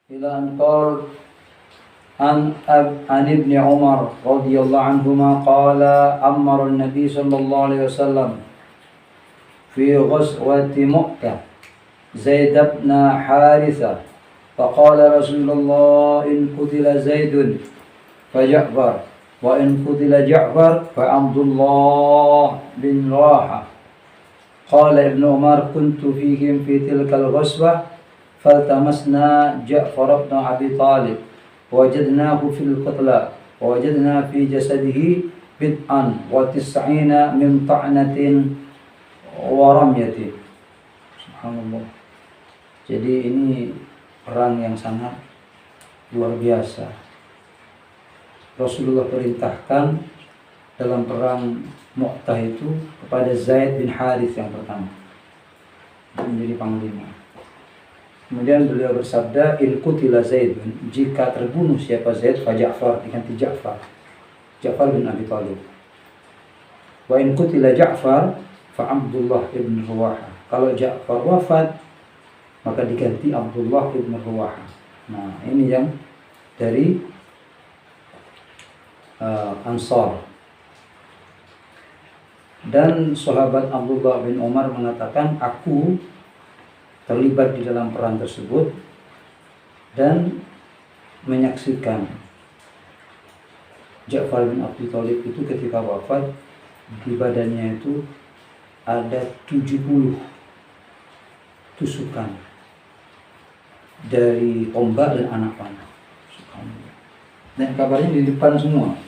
إلى أن قال عن ابن عمر رضي الله عنهما قال أمر النبي صلى الله عليه وسلم في غزوة مكة زيد بن حارثة فقال رسول الله إن قتل زيد فجعفر وإن قتل جعفر فعبد الله بن رواحة. قال ابن عمر كنت فيهم في تلك الغزوة فالتمسنا جعفر بن أبي طالب وجدناه في القتلى ووجدنا في جسده بدءا وتسعين من طعنة ورمية. Subhanallah. Jadi ini perang yang sangat luar biasa. Rasulullah perintahkan dalam perang Mu'tah itu kepada Zaid bin Harith yang pertama menjadi panglima. Kemudian beliau bersabda, in qutila Zaidun, jika terbunuh siapa Zaid, fa Ja'far, diganti Ja'far bin Abi Thalib. Wa in qutila Ja'far fa Abdullah ibn Rawaha. Kalau Ja'far wafat, maka diganti Abdullah ibn Rawaha. Nah, ini yang dari Ansar. Dan sahabat Abdullah bin Umar mengatakan, aku terlibat di dalam perang tersebut dan menyaksikan Ja'far bin Abi Thalib itu ketika wafat, di badannya itu ada 70 tusukan dari tombak dan anak panah. Dan kabarnya di depan semua.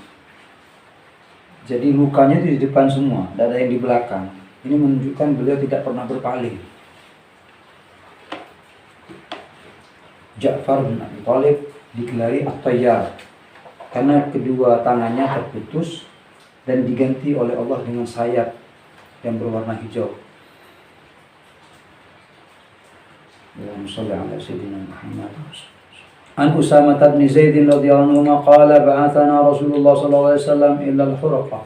Jadi lukanya itu di depan semua, tidak ada yang di belakang. Ini menunjukkan beliau tidak pernah berpaling. Ja'far bin Abi Thalib digelari At-Tayyar karena kedua tangannya terputus dan diganti oleh Allah dengan sayap yang berwarna hijau. Allahumma shalli ala sayyidina Muhammad. An Usamah bin Zaid radhiyallahu anhu qala ba'athana Rasulullah sallallahu alaihi wasallam ila al-Huraqah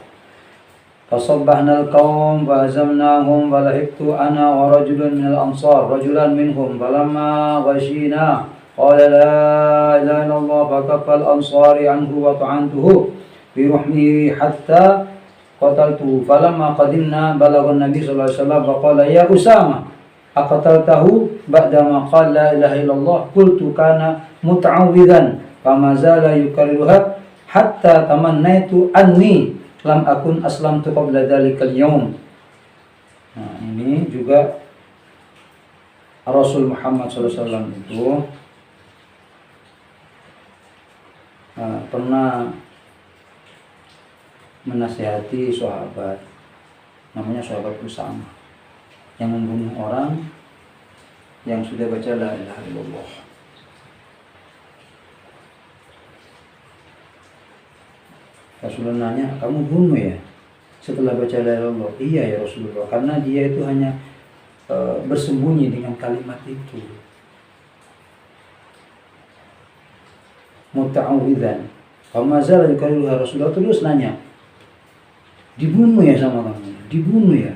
فصبحنا القوم فهزمناهم فلحقت أنا ورجل من الأنصار رجلا منهم فلما غشينا قال لا إله إلا الله فكف الأنصار عنه وطعنته برحمه حتى قتلته فلما قدمنا بلغ النبي صلى الله عليه وسلم فقال يا أسامة أقتلته بعدما قال لا إله إلا الله قلت كان متعوذا فما زال يكررها حتى تمنيت أني lam akun aslamtu qabla dzalikal yaum. Nah, ini juga Rasul Muhammad SAW itu pernah menasihati sahabat, namanya sahabat Usamah, yang membunuh orang yang sudah baca la ilaha illallah. Rasulullah nanya, kamu bunuh ya setelah baca la ilaha illallah? Iya ya Rasulullah, karena dia itu hanya bersembunyi dengan kalimat itu. Muta'awwidzan. Famazal yukalluha. Rasulullah terus nanya, dibunuh ya sama kamu? Dibunuh ya?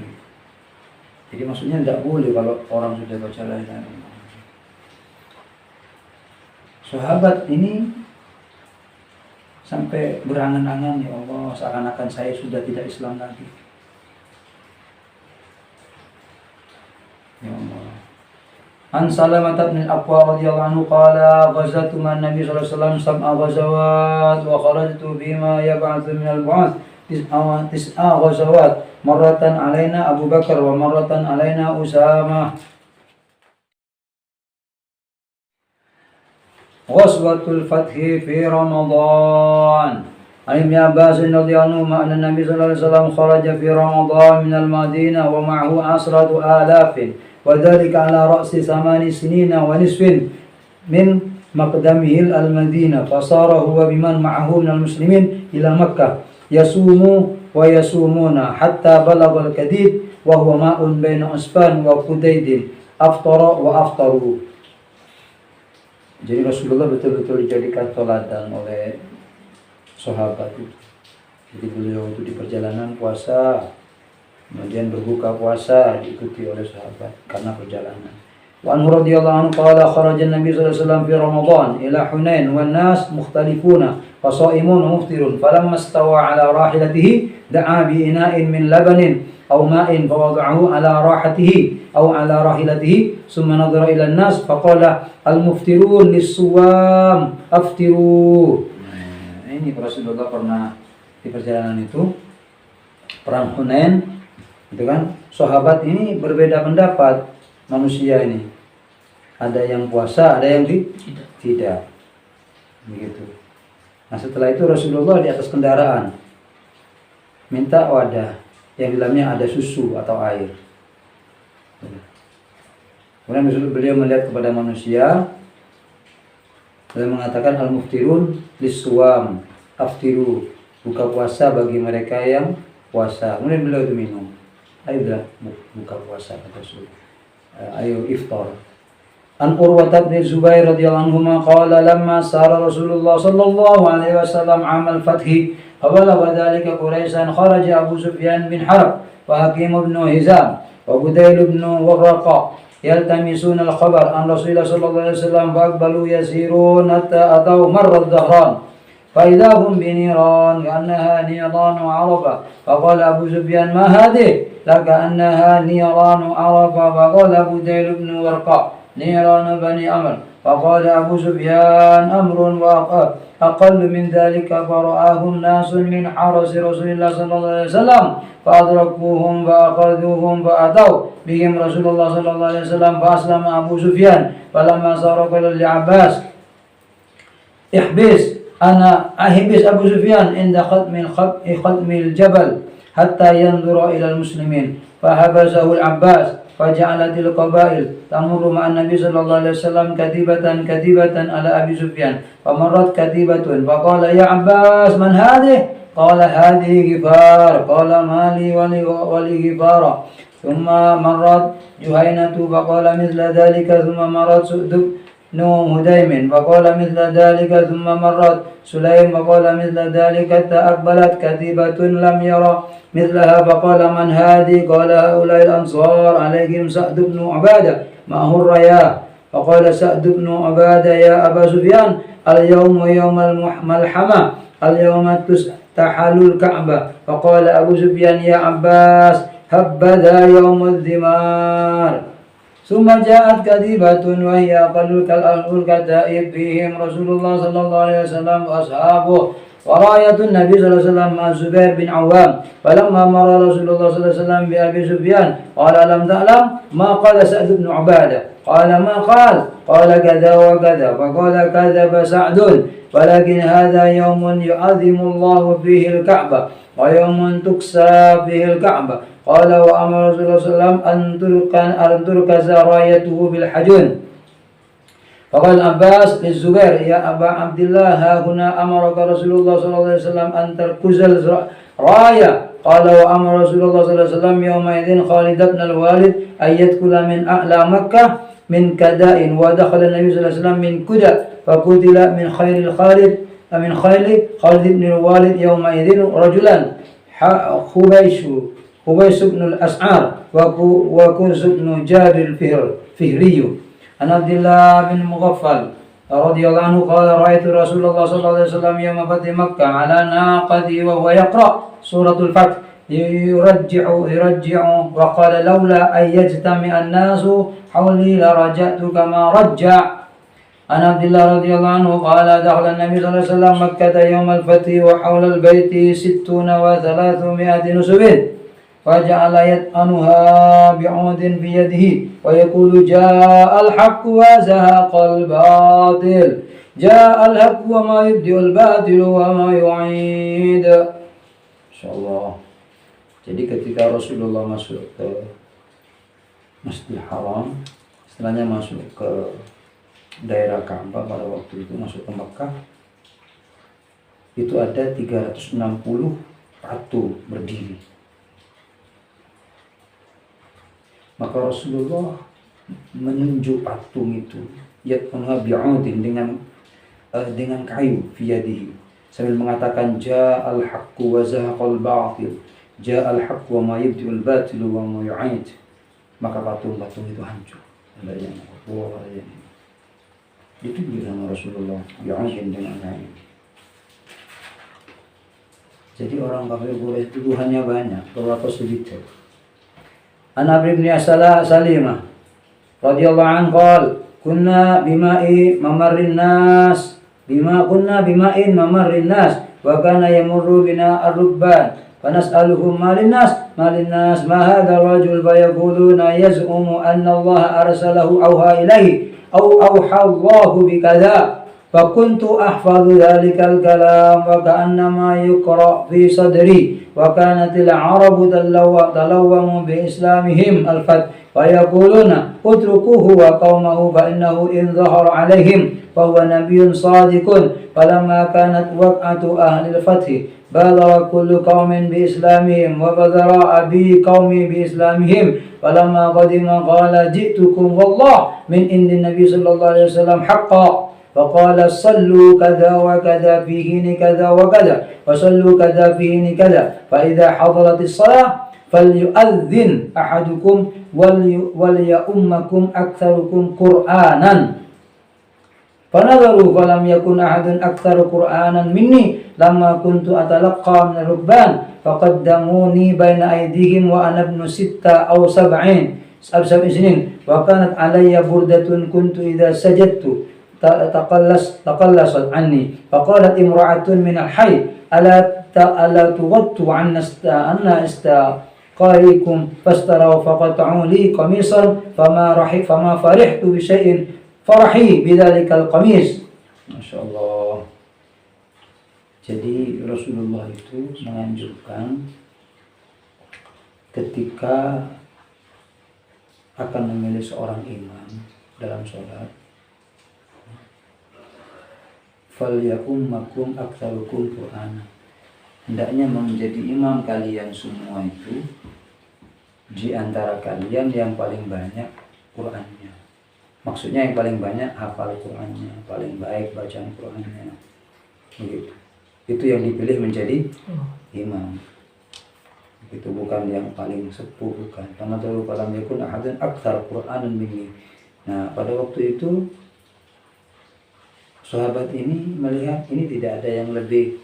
Jadi maksudnya tidak boleh kalau orang sudah baca la ilaha illallah. Sahabat ini sampai berangan-angan, ya Allah, seakan-akan saya sudah tidak Islam lagi. Ya Allah. An Salamah bin Aqwa radhiyallahu anhu qala ghazatu man Nabi sallallahu alaihi wasallam sab'a ghazawat wa kharajtu bima yab'athu min al-ba'th tis'a ghazawat marratan alaina Abu Bakar wa marratan alaina Usamah. Ghazwatul Fathi fi Ramadan. Ibn Abbas radhiyallahu anhu anna Nabi sallallahu alaihi wasallam kharaja fi Ramadan min al-Madinah wa ma'ahu asratu alafin wa dhalika ala ra'si 8 sinina wa nisfin min maqdamihi al-Madinah fasara huwa biman ma'ahu min al-muslimin ila Makkah yasumu wa yasumuna hatta balagha al-Kadid wa huwa ma'un baina Usfan wa Qudayd aftara wa aftaru. Jadi Rasulullah betul-betul dijadikan teladan oleh sahabat itu. Jadi beliau itu di perjalanan puasa, kemudian berbuka puasa diikuti oleh sahabat karena perjalanan. وعنه رضي الله عنه قال خرج النبي صلى الله عليه وسلم في رمضان إلى حنين والناس مختلفون فصائمون ومفطرون فلما استوى على راحلته دعا بإناء من لبن أو ماء فوضعه على راحته أو على راحلته ثم نظر إلى الناس فقال المفطرون للصوام أفطروا. Ini Rasulullah pernah di perjalanan itu perang Hunain, itu kan sahabat ini berbeda pendapat manusia ini. Ada yang puasa, ada yang tidak. Begitu. Nah, setelah itu Rasulullah di atas kendaraan minta wadah yang di dalamnya ada susu atau air. Kemudian beliau melihat kepada manusia, beliau mengatakan al-muftirun lis-suwam, aftiru, buka puasa bagi mereka yang puasa. Kemudian beliau itu minum. Ayo bilang buka puasa kata Rasul. Ayo iftar. An Urwah bin Zubair radhiyallahu anhu qala lamma sara Rasulullah sallallahu alaihi wasallam amal fathi fabalagha dhalika Quraisyan kharaja Abu Sufyan bin Harb wa Hakim bin Hizam wa Budayl bin Warraqa yaltamisuna al-khabar an Rasulullah sallallahu alaihi wasallam faqbalu yasirun hatta ataw marra ad-dahran فإذا هم بنيران كأنها نيران عرفة فقال أبو سفيان ما هذه لكأنها نيران عرفة فقال أبو ديل بن ورقاء نيران بني أمر فقال أبو سفيان أمر أقل من ذلك فرآه الناس من حرس رسول الله صلى الله عليه وسلم فأدركوهم فأخذوهم فأتوا بهم رسول الله صلى الله عليه وسلم فأسلم أبو سفيان فلما صار قال لعباس احبس أنا أحبس أبو سفيان عند ختم الجبل حتى ينظر إلى المسلمين فحبسه العباس فجعلت القبائل تمر مع النبي صلى الله عليه وسلم كتيبة على أبي سفيان فمرت كتيبة فقال يا عباس من هذه؟ قال هذه غفار قال ما لي ولغفار ثم مرت جهينة فقال مثل ذلك ثم مرت سؤدب هديم فقال مثل ذلك ثم مرت سليم فقال مثل ذلك حتى أقبلت كتيبة لم يرى مثلها فقال من هذه؟ قال هؤلاء الأنصار عليهم سعد بن عبادة معه الرياح فقال سعد بن عبادة يا أبا سفيان اليوم يوم الملحمة اليوم تحل الكعبة فقال أبو سفيان يا عباس هبذا يوم الذمار ثم جاءت كتيبة وهي أقل الكتائب فيهم رسول الله صلى الله عليه وسلم وأصحابه وراية النبي صلى الله عليه وسلم مع الزبير بن عوام فلما مر رسول الله صلى الله عليه وسلم بأبي سفيان قال ألم تعلم ما قال سعد بن عبادة قال ما قال كذا وكذا فقال كذب سعد ولكن هذا يوم يعظم الله فيه الكعبة ويوم تكسى فيه الكعبة قال وأمر رسول الله صلى الله عليه وسلم أن تركز رايته بالحجون فقال العباس للزبير يا أبا عبد الله ها هنا أمرك رسول الله صلى الله عليه وسلم أن تركز الراية قال وأمر رسول الله صلى الله عليه وسلم يومئذ خالد بن الوالد أن يدخل من أعلى مكة من كداء ودخل النبي صلى الله عليه وسلم من كدى فقتل من خيل خالد بن الوالد يومئذ رجلا خبيش بن الأسعار وكرز بن جابر الفهري عن عبد الله بن مغفل رضي الله عنه قال رأيت رسول الله صلى الله عليه وسلم يوم فتح مكة على ناقته وهو يقرأ سورة الفتح يرجع وقال لولا أن يجتمع الناس حولي لرجعت كما رجع. عن عبد الله رضي الله عنه قال دخل النبي صلى الله عليه وسلم مكة يوم الفتح وحول البيت 60 و300 نسب فجعل يطعنها بعود في يده ويقول جاء الحق وزهق الباطل جاء الحق وما يبدئ الباطل وما يعيد. Insyaallah. Jadi ketika Rasulullah masuk ke Masjidil Haram, setelahnya masuk ke daerah Ka'bah pada waktu itu, masuk ke Mekah, itu ada 360 ratu berdiri. Maka Rasulullah menunjuk patung itu yatmunha bi'udin dengan kayu fiyadihi sambil mengatakan ja'al haqqu wa zahaqal batil ja'al haqqu wa ma yubdi'ul batil wa ma yu'id. Maka patung-patung itu hancur. ada yang Qur'an, ada yang itu sama Rasulullah bi'audin dengan lain. Jadi orang kafir boleh tuduhannya banyak, berapa sedikit. An Abi bin Salimah radhiyallahu anhu qala kunna bima'in mamarrin nas wa kana yamurru bina ar-rubban fanas'aluhum malin nas ma hadha ar-rajul fayaquluna yaz'umu anna Allah arsalahu awha ilaihi aw awha Allah bikadza fakuntu ahfadhu dhalikal kalam wa ka'annama yuqra fi sadri wa kanatil arabu talawwamu bi islamihim al-fath fayaquluna utrukuhu wa qaumahu fa innahu in dhahara alaihim fa huwa nabiyyun shadiqun falamma kanat waq'atu ahli al-fath badara kullu qaumin bi islamihim wa badara abi qaumi bi islamihim falamma qadima qala ji'tukum wallah min indi nabi sallallahu alaihi wasallam haqqan فقال صلوا كذا وكذا في حين كذا وكذا وصلوا كذا في حين كذا فإذا حضرت الصلاة فليؤذن أحدكم وليؤمكم أكثركم قرآنا فنظروا فلم يكن أحد أكثر قرآنا مني لما كنت أتلقى من الركبان فقدموني بين أيديهم وأنا ابن 6 أو 7 سنين وكانت علي بردة كنت إذا سجدت تقلصت عني فقالت امرأة من الحي ألا تغطوا عنا استقائكم فاستروا فقطعوا لي قميصا فما فرحت بشيء فرحي بذلك القميص. Masya Allah. Jadi Rasulullah itu menganjurkan ketika akan memilih seorang imam dalam sholat, falyummakum aktsarukum Qur'ana, hendaknya menjadi imam kalian semua itu di antara kalian yang paling banyak Qur'annya. Maksudnya yang paling banyak hafal Qur'annya, paling baik bacaan Qur'annya. Begitu. Itu yang dipilih menjadi imam. Itu bukan yang paling sepuh, bukan. Karena dulu falam yakun ahadun aktsar Qur'anan minni. Nah, pada waktu itu sahabat ini melihat ini tidak ada yang lebih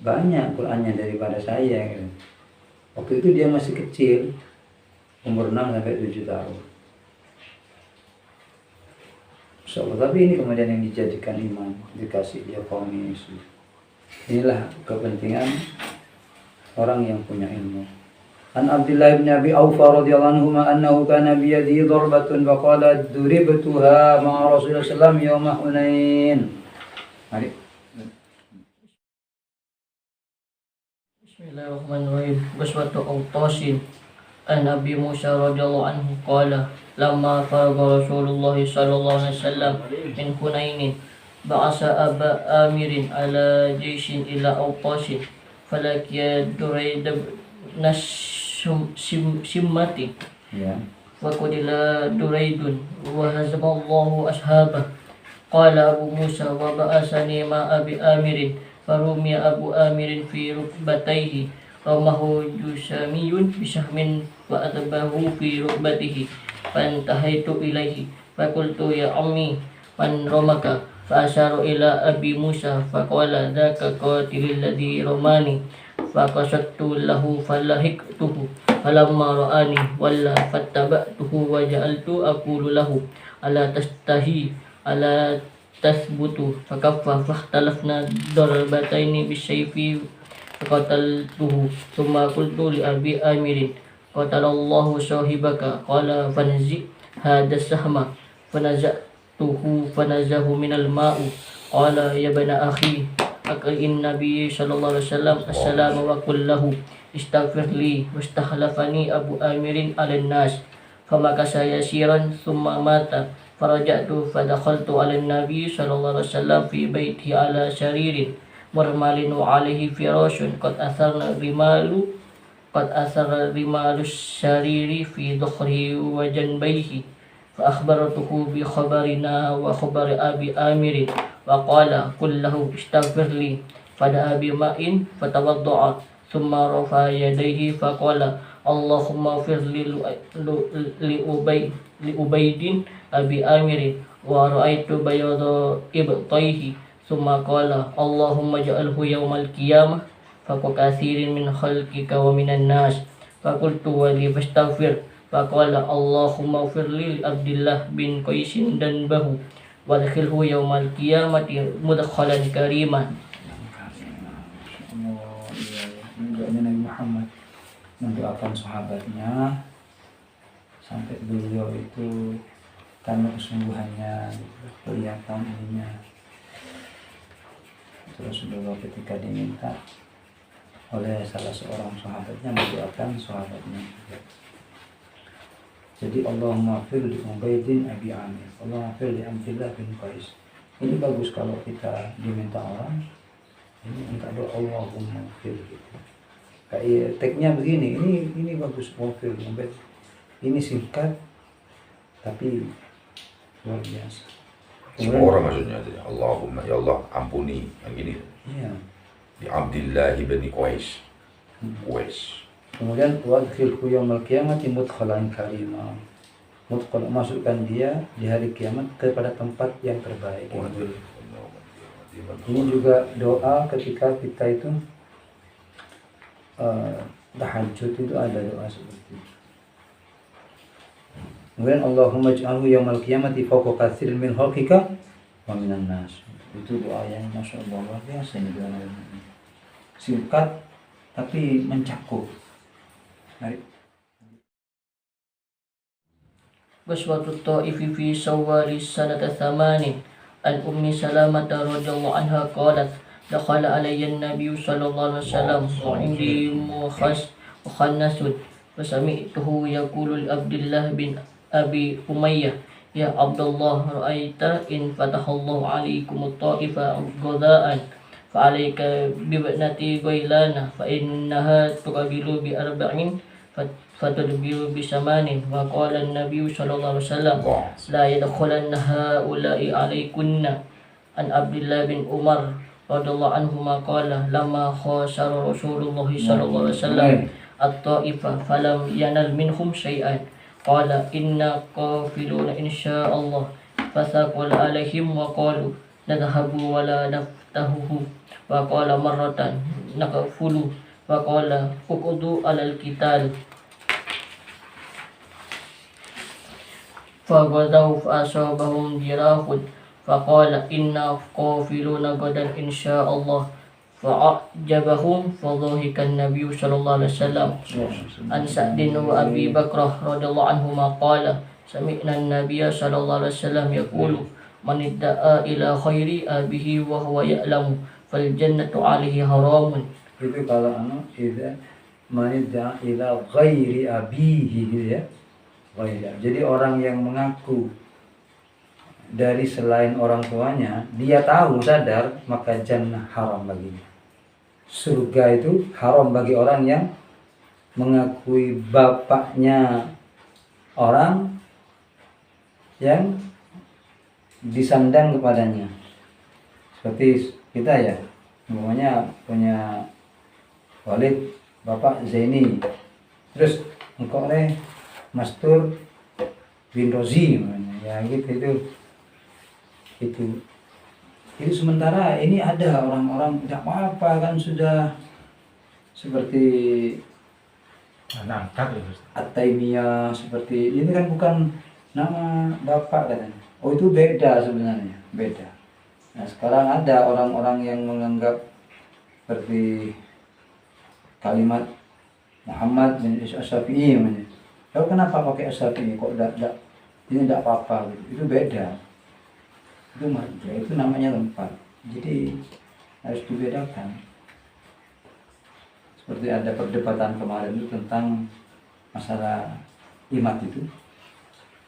banyak Qur'annya daripada saya. Waktu itu dia masih kecil, umur 6 sampai 7 tahun. So, tapi ini kemudian yang dijadikan imam, dikasih dia komis. Inilah kepentingan orang yang punya ilmu. An Abdullah bin Abi Aufa radhiyallahu anhu annahu kana bi yadihi darbatun fa qala duribtuha ma'a Rasulullah sallallahu alaihi wasallam yawma Hunain. Mari. Bismillahirrahmanirrahim. Ghazwatu Awtasin. An Nabi Musa radhiyallahu anhu qala lamma faragha Rasulullah sallallahu alaihi wasallam min Hunain ba'asa Aba Amirin ala jayshin ila Awtasin falakiya Durayd simmati Fakudila Duraidun wa hazamallahu ashabah. Qala Abu Musa wa ba'asani ma Abi Amirin farumiya Abu Amirin fi rukbatayhi ramahu jusamiyun bisahmin wa adbahu fi rukbatihi fantahaitu ilaihi fakultu ya ammi man ramaka fa asharu ila Abi Musa faqala dhaka qatilil ladhi ramani faqasattu lahu falahiktuhu falamma ra'ani walla fattaba'tuhu wa ja'altu aqulu lahu ala tastahi ala tasbutu fakaffa fahtalafna darbataini bisayfi faqataltuhu thumma qultu li Abi Amirin qatalallahu sahibaka qala fanzi hadha sahma fanazatuhu fanazahu minal ma'u qala ya bana akhi aqri'in Nabi sallallahu alaihi wasallam assalamu wa qul lahu istaghfir li wastakhlafani Abu Amirin 'alan nas famakasa yasiran thumma mata faraja'tu fadakhaltu 'alan Nabi sallallahu alaihi wasallam fi baitihi 'ala saririn murmalin wa 'alaihi firashun qad asarna rimalu sariri fi dhukhrihi wa janbayhi fa akhbartuhu bi khabarina wa khabari Abi Amirin wa qala qul lahu istaghfir li fada'a bima'in fatawadda'a thumma rafa'a yadayhi fa qala Allahumma ighfir li لأبيد أبي آمر ورأيت بياض إبطيه ثم قال اللهم اجعله يوم القيامة فوق كثير من خلقك ومن الناس فقلت ولي فاستغفر فقال اللهم اغفر لي عبد الله بن قيس ذنبه وادخله يوم القيامة مدخلا كريما. Oh iya, ini doanya Nabi Muhammad mendoakan sahabatnya sampai beliau itu karena kesungguhannya kelihatan ininya. Terus beliau ketika diminta oleh salah seorang sahabatnya mendoakan sahabatnya. Jadi Allahumma fir li Ubaidin Abi Amir, Allahumma fir li Abdillah bin Qais. Ini bagus kalau kita diminta orang, ini minta doa Allahumma fir gitu. Kayak tagnya begini, ini bagus wafir Ubaid. Ini singkat tapi luar biasa. Semua orang maksudnya itu, Allahumma ya Allah ampuni, yang gini. Iya. Di Abdillah bin Qais. Qais. Kemudian wadkhilhu yaumal qiyamati mudkhalan karima. Mudkhal, masukkan dia di hari kiamat kepada tempat yang terbaik. Ini juga doa ketika kita itu tahajud itu ada doa seperti itu. Kemudian Allahumma ij'alhu yaumal qiyamati fawqa katsirin min khalqika wa minan nas. Itu doa yang Masya Allah luar biasa ini doa ini. Singkat tapi mencakup. غزوة الطائف في شوال سنة 8 عن أم سلمة رضي الله عنها قالت دخل علي النبي صلى الله عليه وسلم وعندي مخنث فسمعته يقول لعبد الله بن أبي أمية يا عبد الله رأيت إن فتح الله عليكم الطائف غداء فعليك بابنتي غيلان فإنها تقبل ب40 فتدبر ب8 وقال النبي صلى الله عليه وسلم لا يدخلن هؤلاء عليكن. عن عبد الله بن عمر رضي الله عنهما قال لما خاصر رسول الله صلى الله عليه وسلم الطائفة فلم ينل منهم شيئا قال إنا قافلون إن شاء الله فثقل عليهم وقالوا نذهب ولا نفتحه وقال مرة نقفل وقال اقعدوا على القتال فغدوا فأصابهم جراح فقال إنا قافلون غدا إن شاء الله فأعجبهم فضحك النبي صلى الله عليه وسلم. عن سعد وأبي بكر رضي الله عنهما قال سمعنا النبي صلى الله عليه وسلم يقول من ادعى إلى خير أبيه وهو يعلم فالجنة عليه حرام. Itu kalau manidda ila ghairi abihi gitu ya. Jadi orang yang mengaku dari selain orang tuanya, dia tahu sadar maka jannah haram baginya. Surga itu haram bagi orang yang mengakui bapaknya orang yang disandang kepadanya. Seperti kita ya, namanya punya Walid, bapak Zaini, terus engkau nih Mastur bin Rozi, ya gitu itu sementara ini ada orang-orang tidak apa-apa kan sudah seperti At-Taimiyah, seperti ini kan bukan nama bapak katanya. Oh itu beda sebenarnya, beda. Nah sekarang ada orang-orang yang menganggap seperti kalimat Muhammad bin As-Syafi'i namanya. Lalu kenapa pakai As-Syafi'i kok ini tidak apa-apa gitu. Itu beda. Itu marja, itu namanya tempat. Jadi harus dibedakan. Seperti ada perdebatan kemarin itu tentang masalah imat itu.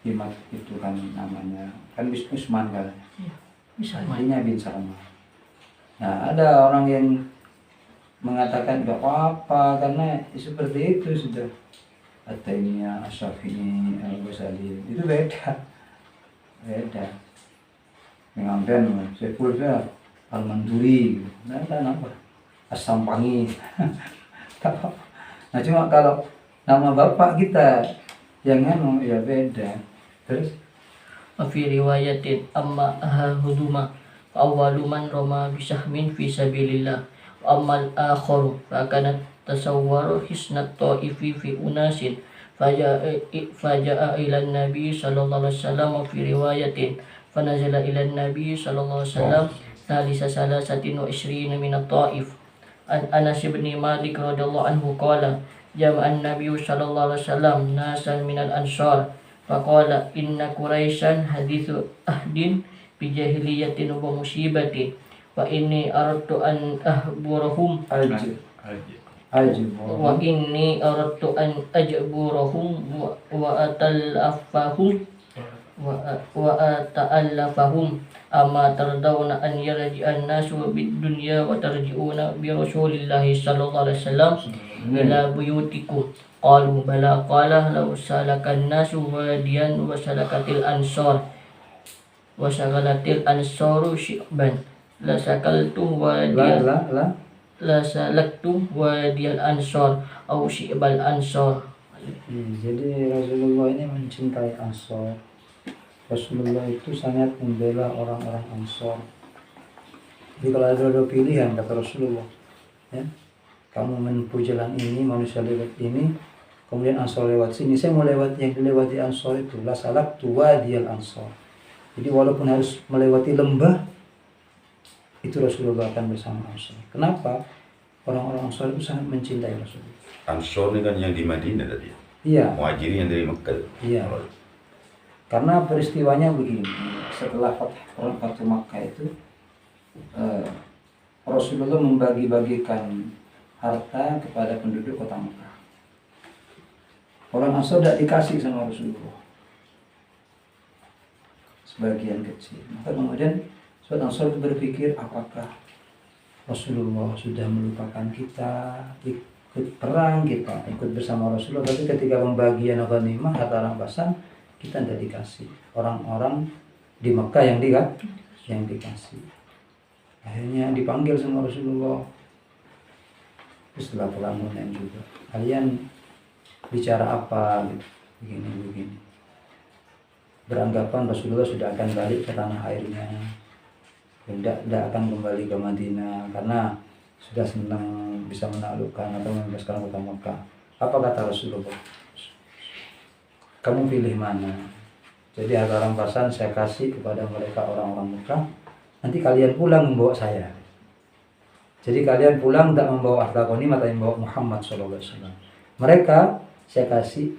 Imat itu kan namanya kan Usman kan. Artinya bin Salman. Nah, ada orang yang mengatakan tidak apa-apa karena seperti itu sudah. At-Taimiyah, Asy-Syafi'i, Al-Ghazali itu beda. Mengambil Saiful Al-Manduri, nah apa? As-Sampangi. Nah cuma kalau nama bapak kita yang ya beda. Terus? وفي رواية أما أحدهما فأول من رمى بسهم في سبيل الله وأما الآخر فكان تصور حسن الطائف في أناس فجاء إلى النبي صلى الله عليه وسلم في رواية فنزل إلى النبي صلى الله عليه وسلم ثالث 23 من الطائف. عن أنس بن مالك رضي الله عنه قال جمع النبي صلى الله عليه وسلم ناسا من الأنصار فقال إن قريشا حديث أهد بجاهلية ومصيبة وإني أردت أن أهبرهم وإني أردت أن أجبرهم وأتألفهم أما ترضون أن يرجع الناس بالدنيا وترجعون برسول الله صلى الله عليه وسلم إلى بيوتكم قالوا بلى قال لو سلك الناس واديا وسلكت الأنصار شعبا لسلكت وادي الأنصار أو شعب الأنصار. Jadi Rasulullah ini mencintai Ansor. Rasulullah itu sangat membela orang-orang Ansor. Jadi kalau ada pilihan kata Rasulullah, ya, kamu menempuh jalan ini, manusia lewat ini, kemudian Ansor lewat sini, saya mau lewat yang dilewati Ansor itu, la salaktu wadiyal Ansor. Jadi walaupun harus melewati lembah, itu Rasulullah akan bersama Ansor. Kenapa? Orang-orang Ansor itu sangat mencintai Rasulullah. Ansor ini kan yang di Madinah tadi. Iya. Muhajirin yang dari Mekah. Iya. Karena peristiwanya begini, setelah Fatu Makkah itu Rasulullah membagi-bagikan harta kepada penduduk kota Mekah. Orang Ansor tidak dikasih sama Rasulullah, sebagian kecil. Maka kemudian suatu Ansor itu berpikir, apakah Rasulullah sudah melupakan kita, ikut perang kita, ikut bersama Rasulullah, tapi ketika pembagian ghanimah harta rampasan kita tidak dikasih. Orang-orang di Mekah yang dikasih. Akhirnya dipanggil sama Rasulullah. Setelah perang juga, kalian bicara apa? Begini. Beranggapan Rasulullah sudah akan balik ke tanah airnya, tidak akan kembali ke Madinah karena sudah senang bisa menaklukkan atau membebaskan kota Mekah. Apa kata Rasulullah? Kamu pilih mana? Jadi harta rampasan saya kasih kepada mereka orang-orang Mekah. Nanti kalian pulang membawa saya. Jadi kalian pulang tidak membawa harta ghanimah, tapi membawa Muhammad SAW. Mereka saya kasih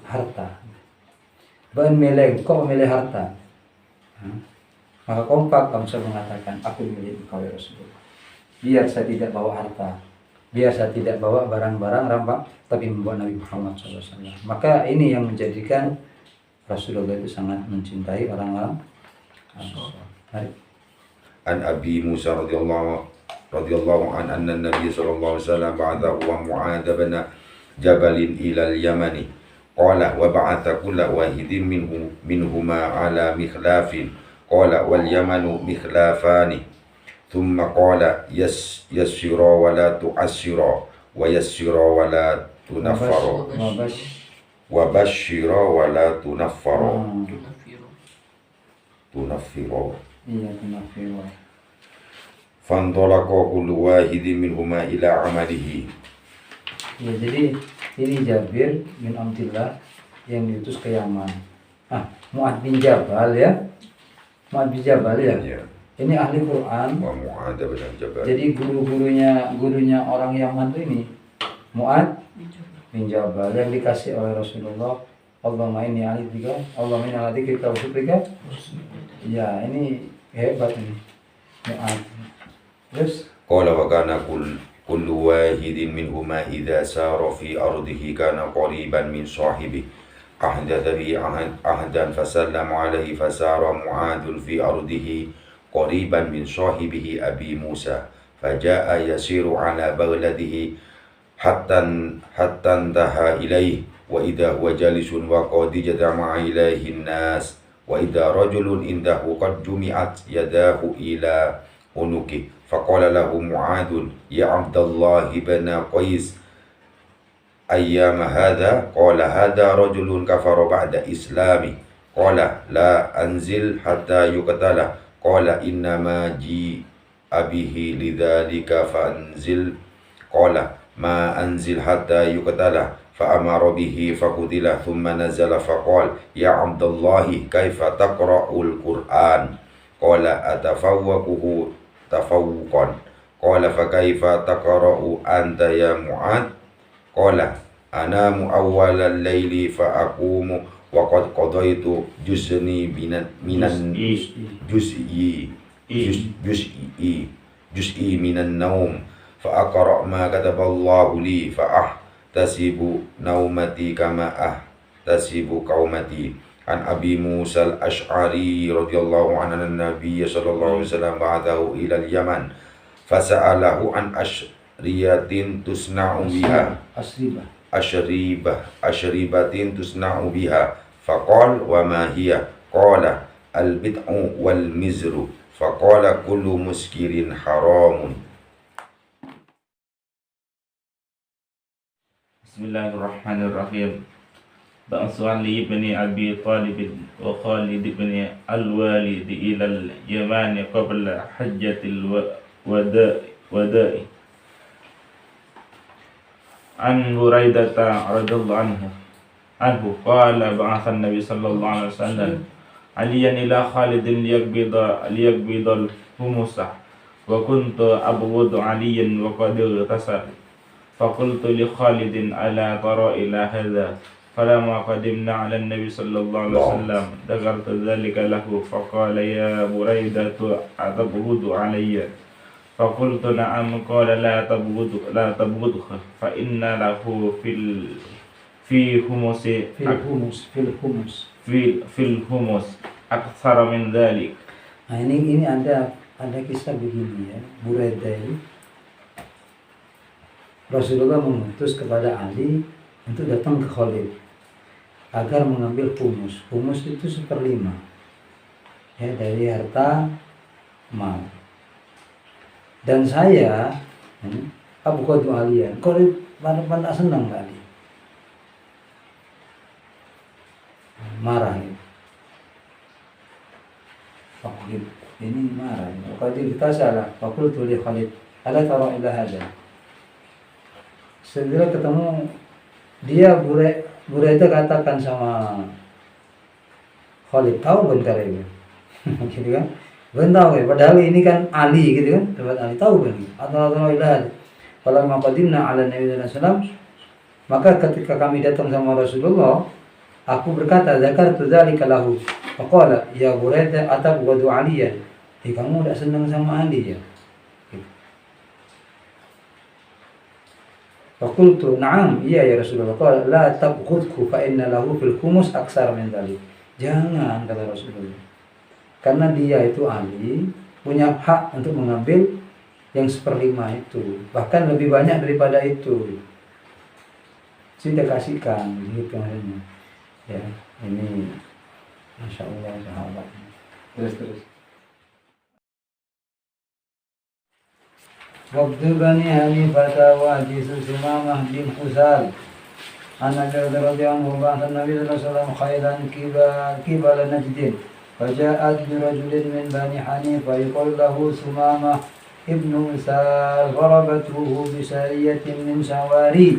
harta. Bukan milih, kau memilih harta. Maka kompak Ansor mengatakan, aku milih engkau ya Rasulullah. Biar saya tidak bawa harta, biar saya tidak bawa barang-barang rampak, tapi membawa Nabi Muhammad SAW. Maka ini yang menjadikan Rasulullah itu sangat mencintai orang-orang Ansor. An Abi Musa radhiyallahu an anna Nabi sallallahu alaihi wasallam ba'athahu wa Mu'adz bin Jabal ila al-Yaman. Qala wa ba'atha kulla wahidin minhuma ala mikhlafin. Qala wal Yamanu mikhlafani. Thumma qala yassira wa la tu'assira wa yassira wa la tunaffara wa bashira wa la tunaffara. Tunaffira. Iya, tunaffira. Fantalaqa kullu wahidin minhuma ila amalihi. Ya, jadi ini Jabir bin Abdullah yang diutus ke Yaman. Mu'adz bin Jabal ya. Mu'adz bin Jabal ya. Ini ahli Quran. Wa Mu'adz bin Jabal. Jadi gurunya orang Yaman itu ini Mu'adz bin Jabal yang dikasih oleh Rasulullah. Allahumma inni a'udzubika, Allahumma inni a'udzubika wa syukrika. Ya, ini hebat ini. Mu'adz. Terus Qala wa kana kullu wahidin minhuma idza sara fi ardihi kana qariban min sahibi. Ahdatha bi ahdan fasallama alaihi fasara Mu'adzun fi ardihi qariban min sahibihi Abi Musa. Faja'a yasiru ala baghladihi hatta intaha ilaihi wa idza huwa jalisun wa qad jama'a ilaihi an-nas wa idza rajulun indahu qad jumi'at yadahu ila unuki. Faqala lahu Mu'adzun ya Abdullah ibn Qais أيام هذا؟ قال هذا رجل كفر بعد إسلامه. قال لا أنزل حتى يقتل. قال إنما جيء به لذلك فأنزل. قال ما أنزل حتى يقتل. فأمر به فقتل. ثم نزل فقال يا عبد الله كيف تقرأ القرآن؟ قال أتفوقه تفوقا. قال فكيف تقرأ أنت يا معاذ؟ قال أنام أول الليل فأقوم وقد قضيت جزءي من النوم فأقرأ ما كتب الله لي فأحتسب نومتي كما أحتسب قومتي. عن أبي موسى الأشعري رضي الله عنه أن النبي صلى الله عليه وسلم بعثه إلى اليمن فسأله عن أشرية تصنع بها أشربة تصنع بها فقال وما هي؟ قال البدع والمزر. فقال كل مسكر حرام. Bismillahirrahmanirrahim. Ba'su Ali ibn Abi Talib wa Khalid ibn al-Walid ila al-Yaman qabla hajjatil wada'i. An Buraidata radhiyallahu anhu qala ba'atha an-nabi sallallahu alaihi wasallam aliyan ila Khalidin liyaqbida al-humusa wa kuntu abghadu aliyan wa qad tasar. فقلت لخالد ألا ترى إلى هذا؟ فلما قدمنا على النبي صلى الله عليه وسلم ذكرت ذلك له فقال يا بريدة أتبغض علي؟ فقلت نعم. قال لا تبغضه فإن له في الخمس أكثر من ذلك. Nah ini ada kisah begini ya, Buraidah ini Rasulullah mengutus kepada Ali untuk datang ke Khalid agar mengambil humus. Humus itu 1/5 ya, dari harta mal. Dan saya Abu Qadu Aliyan, Khalid pada senang Ali, marah ya. Khalid ini marah. Khalid kita salah. Faqultu li Khalid ala tara ila hadha? Segera ketemu dia, Buraidah katakan sama Khalid, tahu bentar ini gitu kan, bentar ya, padahal ini kan Ali gitu kan, tempat Ali, tahu kan atau ilah. Kalau maqadimna ala Nabi sallallahu alaihi wasallam, maka ketika kami datang sama Rasulullah, aku berkata zakartu dzalika lahu faqala ya Buraidah atabghadu aliyan, kamu tidak senang sama Ali ya? Fakultu na'am, iya ya Rasulullah. Qala la tabghudhu fa inna lahu fil khumus aksar min dzalik. Jangan, kata Rasulullah, karena dia itu Ali, punya hak untuk mengambil yang 1/5 itu, bahkan lebih banyak daripada itu. Sudah kasihkan gitu maksudnya. Ya, ini Masya Allah sahabat. Terus. وابن بني حنيفة وحديث سمامة بن حسال عن أبي رضي عنه بعث النبي صلى الله عليه وسلم خيلا قبل نجد فجاءت برجل من بني حنيفة يقال له سمامة ابن حسال ضربته بسارية من سواري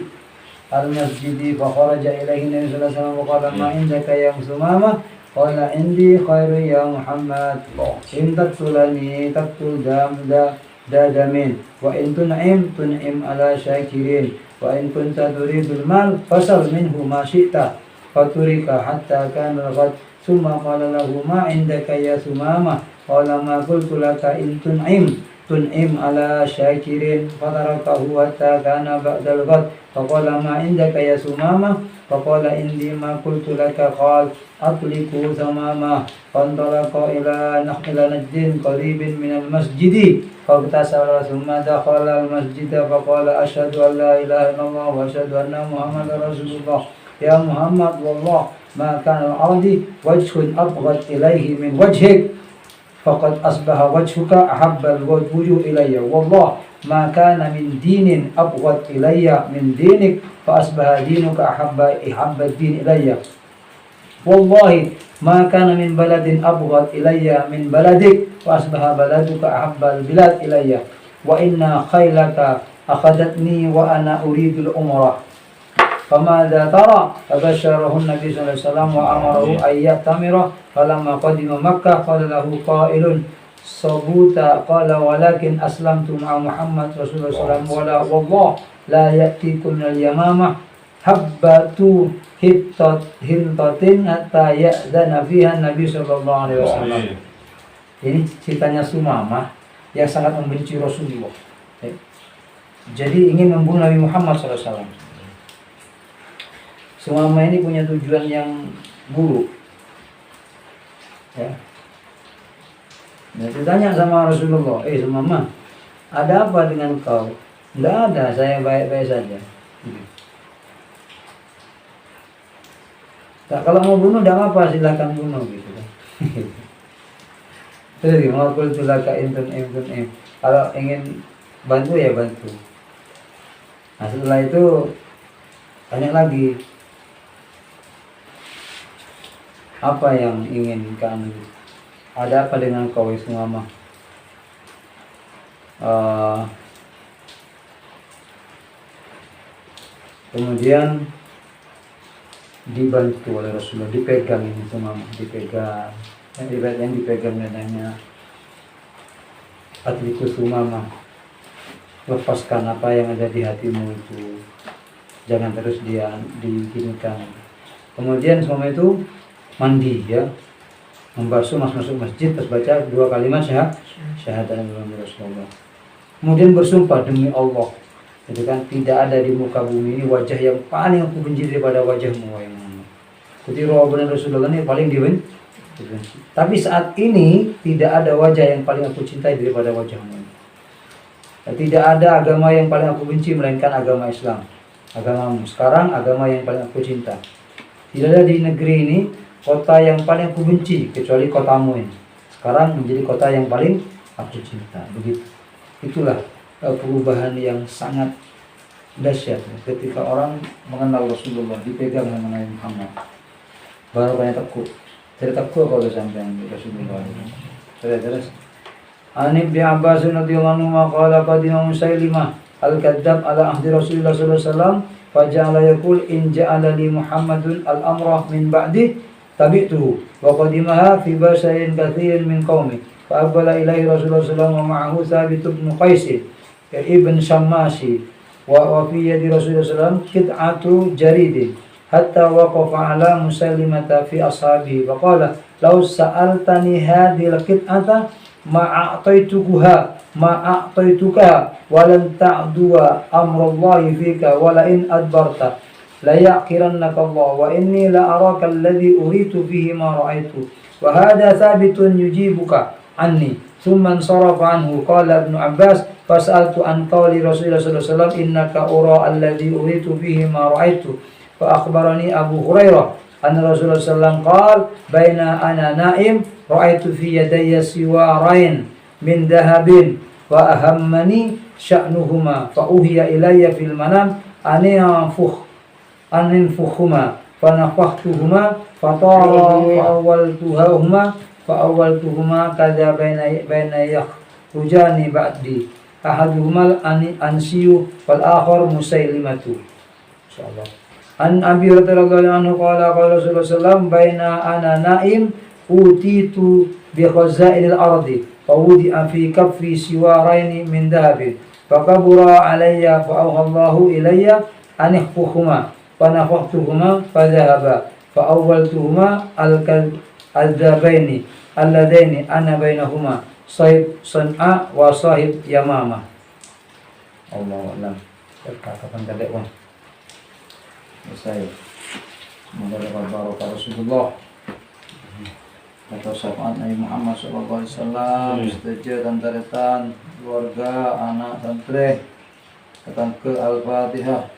المسجد فخرج إليه النبي صلى الله عليه وسلم وقال ما عندك يا سمامة؟ قال عندي خير يا محمد إن تقتلني تقتل دامين وإن تنعم على شاكرين وإن كنت تريد المال فصل منه ما شئت. فترك حتى كان الغد ثم قال له ما عندك يا ثمامة؟ قال ما قلت لك إن تنعم على شاكرين. فتركه حتى كان بعد الغد فقال ما عندك يا ثمامة؟ فقال إني ما قلت لك. قال أطلقوا ثمامة. فانطلق إلى نجد قريب من المسجد فاغتسل ثم دخل المسجد فقال أشهد أن لا إله إلا الله وأشهد أن محمدا رسول الله. يا محمد والله ما كان الأرض وجه أبغض إليه من وجهك faqad asbaha wajhuka ahabbal wujuh ilayya wallah ma kana min dinin abghad ilayya min dinik fa asbaha dinuka ahabba din ilayya wallahi ma kana min baladin abghad ilayya min baladik fa asbaha baladuka ahabbal bilad ilayya wa inna khaylaka akhadatni wa ana uridul umrah فماذا ترى فبشره النبي صلى الله عليه وسلم وأمره أن يأتمر فلما قدم مكة قال له قائل صبوت قال ولكن أسلمت مع محمد رسول الله صلى الله عليه وسلم ولا والله لا يأتيكم اليمامة حبة hintatin hatta ya'dana fiha Nabi sallallahu alaihi wasallam. Ini ceritanya Sumamah yang sangat membenci Rasulullah. Jadi ingin membunuh Nabi Muhammad sallallahu alaihi wasallam. Sumamah ini punya tujuan yang buruk. Ya. Nah, ditanya sama Rasulullah, Sumamah, ada apa dengan kau? Tidak ada, saya baik-baik saja. Nah, kalau mau bunuh, tidak apa, silakan bunuh gitu. Jadi mau kultulaka intun. Kalau ingin bantu ya bantu. Nah setelah itu tanya lagi. Apa yang ingin kamu? Ada apa dengan kau Sumamah? Kemudian dibantu oleh Rasulullah, dipegang ini Sumamah, dipegang. Yang dipegang neneknya Atliku Sumamah, lepaskan apa yang ada di hatimu itu, jangan terus dia diginikan. Kemudian Sumamah itu mandi ya, membasuh masuk masjid, terus baca 2 kalimat syahadat Rasulullah. Kemudian bersumpah demi Allah, itu kan tidak ada di muka bumi ini wajah yang paling aku benci daripada wajahmu wahai Muhammad. Jadi benar Rasulullah ini paling dibenci. Tapi saat ini tidak ada wajah yang paling aku cintai daripada wajahmu. Tidak ada agama yang paling aku benci melainkan agama Islam, agamamu. Sekarang agama yang paling aku cinta. Tidak ada di negeri ini kota yang paling aku benci kecuali kotamu ini. Sekarang menjadi kota yang paling aku cinta. Begitu. Itulah perubahan yang sangat dahsyat ketika orang mengenal Rasulullah, dipegang sama Nabi Muhammad. Baru banyak takut. Tidak takut kalau sampai Rasulullah. Terus. An Ibnu Abbas radhiyallahu anhu qala qadima Musailimah al-kadzdzab ala ahdi Rasulullah sallallahu alaihi wasallam faja'ala yaqul in ja'ala li Muhammadun al-amra min ba'di tabi'tuhu wa qadimaha fi basain katsirin min qaumi fa aqbala ilaihi Rasulullah sallallahu alaihi wasallam wa ma'ahu Thabit bin Qais ibn Shammasi wa fi yadi Rasulullah sallallahu alaihi wasallam qit'atu jaridin hatta waqafa ala Musailimata fi ashabi wa qala law sa'altani hadhil qit'ata ma a'taituka wa lan ta'duwa amrallahi fika wa la in adbarta la ya'kirannaka Allah wa inni la araka alladhi uritu fihi ma ra'aitu wa hadha thabitun yujibuka anni thumma sarafa anhu. Qala Ibnu Abbas fas'altu an qawli Rasulullah sallallahu alaihi wasallam innaka ura alladhi uritu fihi ma ra'aitu fa akhbarani Abu Hurairah anna Rasulullah sallallahu alaihi wasallam qala baina ana na'im ra'aitu fi yadayya siwarain min dahabin wa ahammani sya'nuhuma fa uhiya ilayya fil manam aninfukhuma fa nafakhtuhuma fa tara fa awwaltuhuma kadza baina yakhrujani ba'di ahaduhuma ansiyu wal akhar Musailimatu. Insyaallah. An Abi Hurairah radhiyallahu anhu qala qala Rasulullah sallallahu baina ana naim utitu bi khazainil ardi fa wudi'a fi kaffi siwaraini min dhahabin fa kabura alayya fa awhallahu ilayya an ikhfuhuma fa nafakhtuhuma fa dhahaba fa awwaltuhuma al-dhabaini alladaini ana bainahuma sahib San'a wa sahib Yamamah. Allahu a'lam. Kapan kadek wong selesai. Semoga dapat barokah Rasulullah atau syafaat Nabi Muhammad SAW, setuju dan taretan keluarga, anak, santri. Datang ke Al-Fatihah.